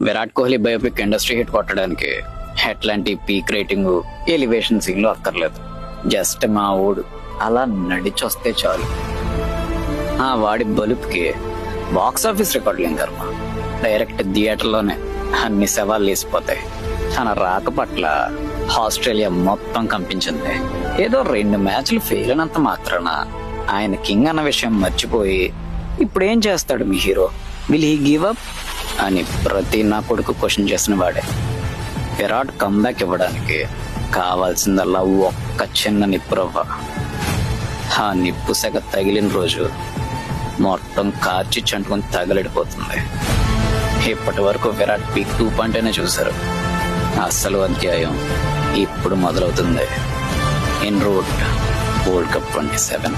Virat Kohli biopic industry hit కొట్టడానికి ఎట్లాంటి peak rating elevation సీన్లు అక్కర్లేదు. జస్ట్ మా ఊడు అలా నడిచొస్తే చాలు. ఆ వాడి బలుపుకి బాక్స్ ఆఫీస్ రికార్డులు కర్మ. డైరెక్ట్ థియేటర్లోనే అన్ని శవాలు లేసిపోతాయి. తన రాక పట్ల ఆస్ట్రేలియా మొత్తం కంపించింది. ఏదో 2 మ్యాచ్లు ఫెయిల్ అయినంత మాత్రాన ఆయన కింగ్ అన్న విషయం మర్చిపోయి ఇప్పుడేం చేస్తాడు మీ హీరో, విల్ హీ గివ్ అప్ అని ప్రతి నా కొడుకు క్వశ్చన్ చేసిన వాడే. విరాట్ కంబ్యాక్ ఇవ్వడానికి కావాల్సిందల్లా ఒక్క చిన్న నిప్పు రవ్వ. ఆ నిప్పు సెగ తగిలిన రోజు మొత్తం కార్చి చంటుకొని తగలడిపోతుంది. ఇప్పటి వరకు విరాట్ పీక్ 2.0 చూశారు. అసలు అధ్యాయం ఇప్పుడు మొదలవుతుంది. En route World Cup 27.